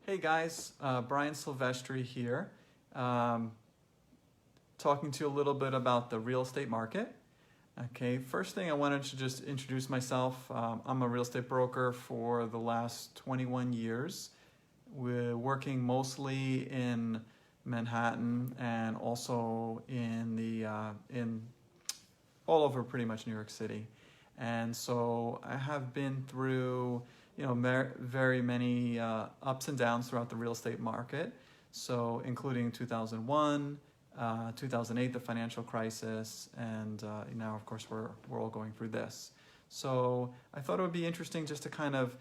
Hey guys, Brian Silvestri here, talking to you a little bit about the real estate market. Okay, first thing I wanted to just introduce myself. I'm a real estate broker for the last 21 years. We're working mostly in Manhattan and also in all over pretty much New York City. And so I have been through very many ups and downs throughout the real estate market. So including 2001, 2008, the financial crisis, and now of course we're all going through this. So I thought it would be interesting just to kind of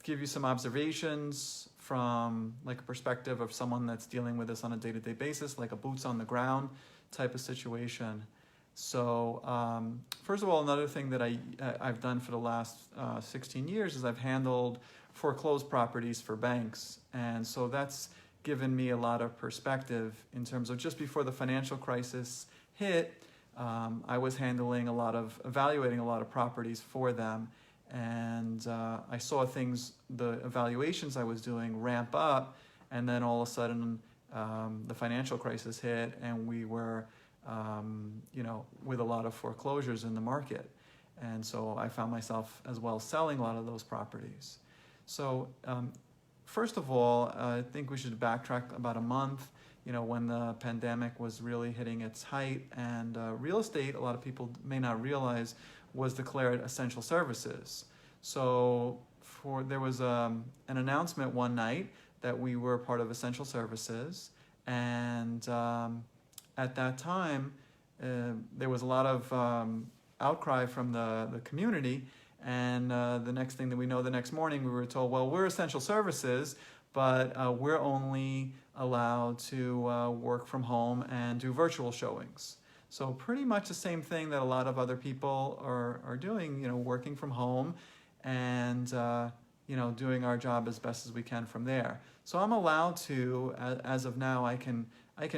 give you some observations from like a perspective of someone that's dealing with this on a day-to-day basis, like a boots on the ground type of situation. So first of all, another thing that I've done for the last 16 years is I've handled foreclosed properties for banks. And so that's given me a lot of perspective in terms of just before the financial crisis hit, I was evaluating a lot of properties for them. And I saw the evaluations I was doing ramp up, and then all of a sudden the financial crisis hit and we were with a lot of foreclosures in the market. And so I found myself as well selling a lot of those properties. So first of all, I think we should backtrack about a month, when the pandemic was really hitting its height, and real estate, a lot of people may not realize, was declared essential services. So there was an announcement one night that we were part of essential services, and at that time, there was a lot of outcry from the community, and the next thing that we know, the next morning, we were told, well, we're essential services, but we're only allowed to work from home and do virtual showings. So pretty much the same thing that a lot of other people are doing, working from home and doing our job as best as we can from there. So I'm allowed to, as of now, I can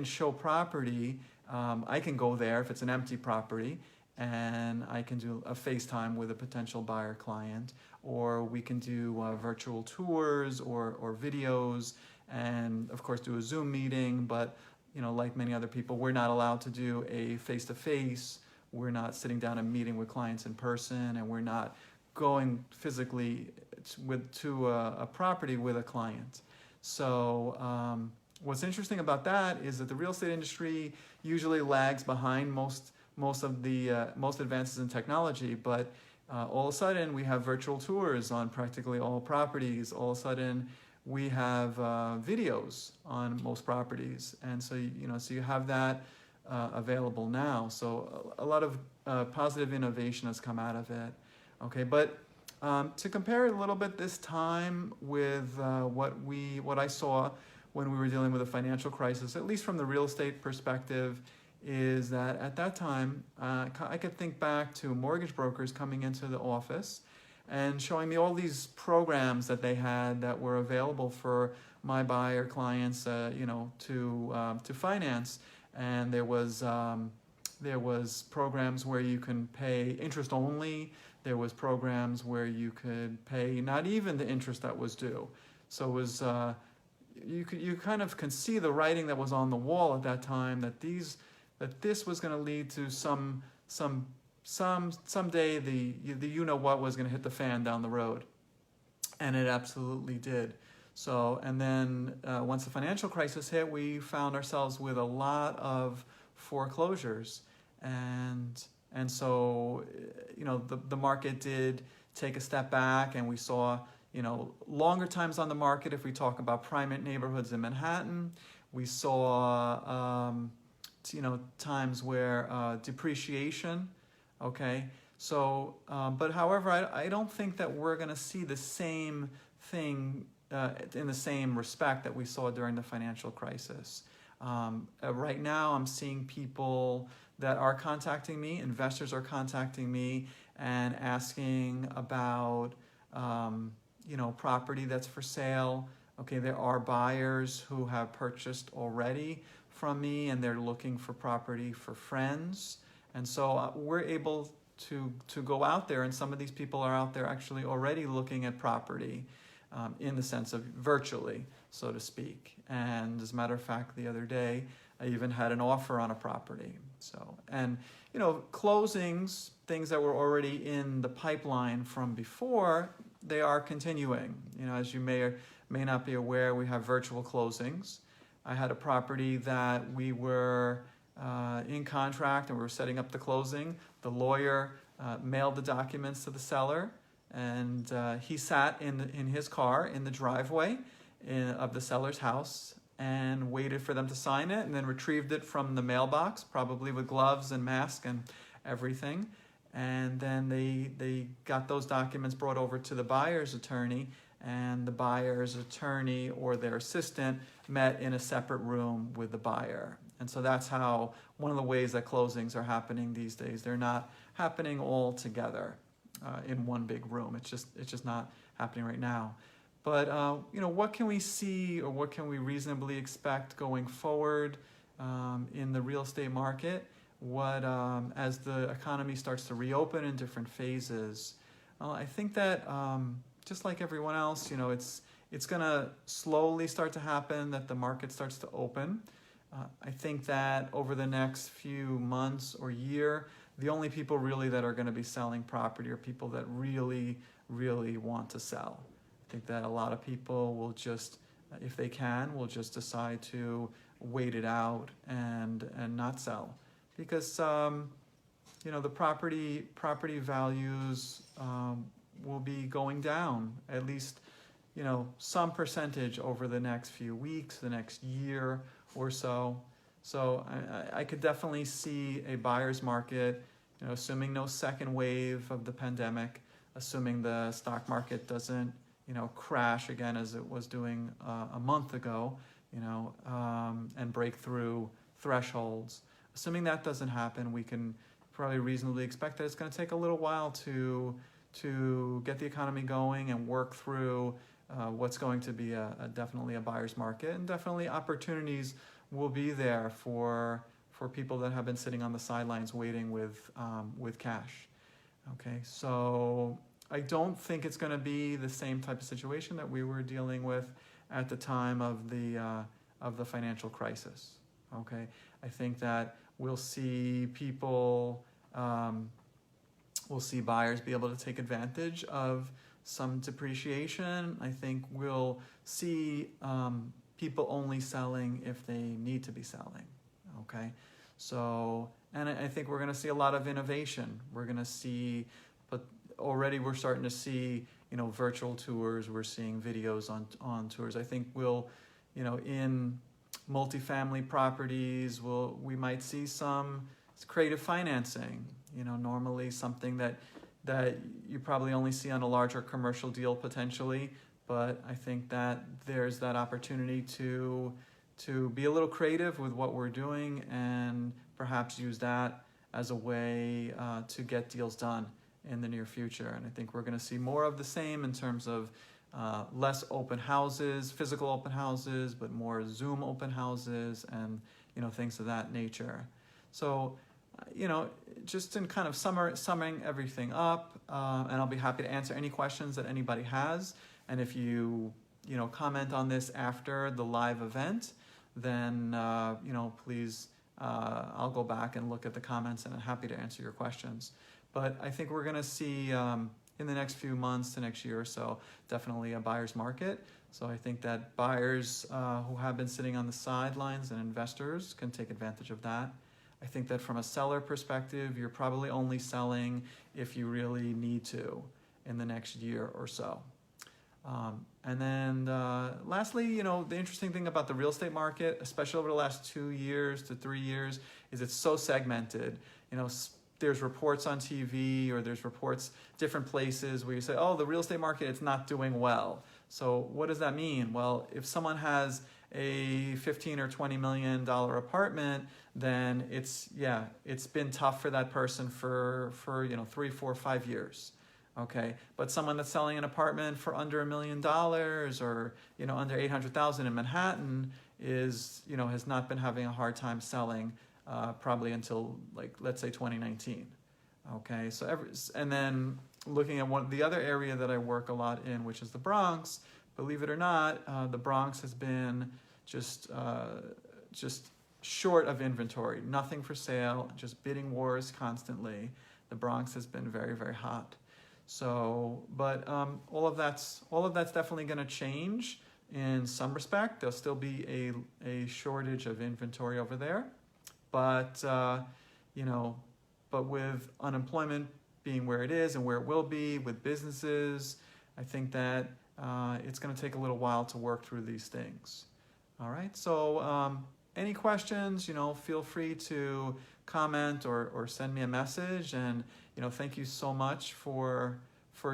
show property. I can go there if it's an empty property, and I can do a FaceTime with a potential buyer client, or we can do virtual tours or videos, and of course do a Zoom meeting. But like many other people, we're not allowed to do a face-to-face. We're not sitting down and meeting with clients in person, and we're not going physically to a property with a client. So what's interesting about that is that the real estate industry usually lags behind most advances in technology, but all of a sudden we have virtual tours on practically all properties. All of a sudden we have videos on most properties, and so you have that available now. So a lot of positive innovation has come out of it. Okay, but to compare a little bit this time with what I saw when we were dealing with a financial crisis, at least from the real estate perspective, is that at that time, I could think back to mortgage brokers coming into the office and showing me all these programs that they had that were available for my buyer clients, to finance. And there was programs where you can pay interest only. There was programs where you could pay not even the interest that was due. So it was you kind of can see the writing that was on the wall at that time, that this was going to lead to someday the what was going to hit the fan down the road, and it absolutely did. So, and then once the financial crisis hit, we found ourselves with a lot of foreclosures, and so the market did take a step back, and we saw longer times on the market. If we talk about prime neighborhoods in Manhattan, we saw times where depreciation. Okay, so but however, I don't think that we're going to see the same thing in the same respect that we saw during the financial crisis. Right now, I'm seeing people that are contacting me, investors are contacting me and asking about property that's for sale. Okay, there are buyers who have purchased already from me, and they're looking for property for friends. And so we're able to go out there, and some of these people are out there actually already looking at property. in the sense of virtually, so to speak. And as a matter of fact, the other day, I even had an offer on a property. So, and closings, things that were already in the pipeline from before, they are continuing. As you may or may not be aware, we have virtual closings. I had a property that we were in contract and we were setting up the closing. The lawyer mailed the documents to the seller, and he sat in his car in the driveway of the seller's house and waited for them to sign it, and then retrieved it from the mailbox, probably with gloves and mask and everything. And then they got those documents brought over to the buyer's attorney, and the buyer's attorney or their assistant met in a separate room with the buyer. And so that's how, one of the ways that closings are happening these days. They're not happening all together in one big room. It's just not happening right now. But what can we see, or what can we reasonably expect going forward in the real estate market? As the economy starts to reopen in different phases? Well, I think that just like everyone else, it's going to slowly start to happen, that the market starts to open. I think that over the next few months or year, the only people really that are going to be selling property are people that really, really want to sell. I think that a lot of people will just, if they can, will just decide to wait it out and not sell, because the property values will be going down at least some percentage over the next few weeks, the next year or so. So I could definitely see a buyer's market, assuming no second wave of the pandemic, assuming the stock market doesn't crash again as it was doing a month ago, and break through thresholds. Assuming that doesn't happen, we can probably reasonably expect that it's going to take a little while to get the economy going and work through what's going to be definitely a buyer's market, and definitely opportunities will be there for people that have been sitting on the sidelines waiting with cash. Okay, so I don't think it's going to be the same type of situation that we were dealing with at the time of the financial crisis. Okay, I think that we'll see people, we'll see buyers be able to take advantage of some depreciation. I think we'll see people only selling if they need to be selling. Okay, so, and I think we're going to see a lot of innovation. We're going to see, but already we're starting to see, virtual tours. We're seeing videos on tours. I think we'll, in multifamily properties, we might see some creative financing. Normally something that you probably only see on a larger commercial deal potentially, but I think that there's that opportunity to be a little creative with what we're doing, and perhaps use that as a way to get deals done in the near future. And I think we're going to see more of the same in terms of less open houses, physical open houses, but more Zoom open houses and things of that nature. So just in kind of summing everything up, and I'll be happy to answer any questions that anybody has. And if you comment on this after the live event, then please, I'll go back and look at the comments, and I'm happy to answer your questions. But I think we're going to see in the next few months to next year or so, definitely a buyer's market. So I think that buyers who have been sitting on the sidelines and investors can take advantage of that. I think that from a seller perspective, you're probably only selling if you really need to in the next year or so. And then lastly, the interesting thing about the real estate market, especially over the last 2 years to 3 years, is it's so segmented. There's reports on TV, or there's reports different places where you say, oh, the real estate market, it's not doing well. So what does that mean? Well, if someone has a $15 or $20 million apartment, then it's been tough for that person for 3, 4, 5 years. Okay, but someone that's selling an apartment for under $1 million or under 800,000 in Manhattan has not been having a hard time selling probably until, let's say 2019. Okay, so and then looking at the other area that I work a lot in, which is the Bronx, believe it or not, the Bronx has been just short of inventory, nothing for sale, just bidding wars constantly. The Bronx has been very, very hot. So, but all of that's definitely going to change in some respect. There'll still be a shortage of inventory over there, but but with unemployment being where it is and where it will be with businesses, I think that it's going to take a little while to work through these things. All right. So any questions? Feel free to comment or send me a message. And thank you so much for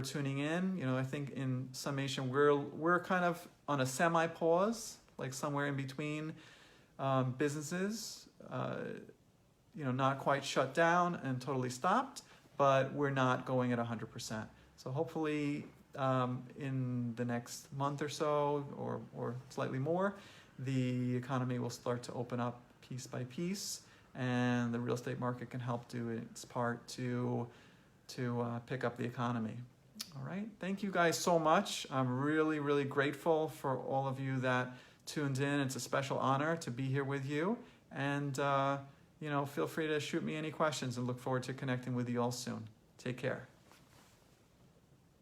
tuning in. I think in summation, we're kind of on a semi-pause, like somewhere in between businesses. Not quite shut down and totally stopped, but we're not going at 100%. So hopefully in the next month or so, or slightly more, the economy will start to open up piece by piece, and the real estate market can help do its part to pick up the economy. All right. Thank you guys so much. I'm really, really grateful for all of you that tuned in. It's a special honor to be here with you. And, feel free to shoot me any questions, and look forward to connecting with you all soon. Take care.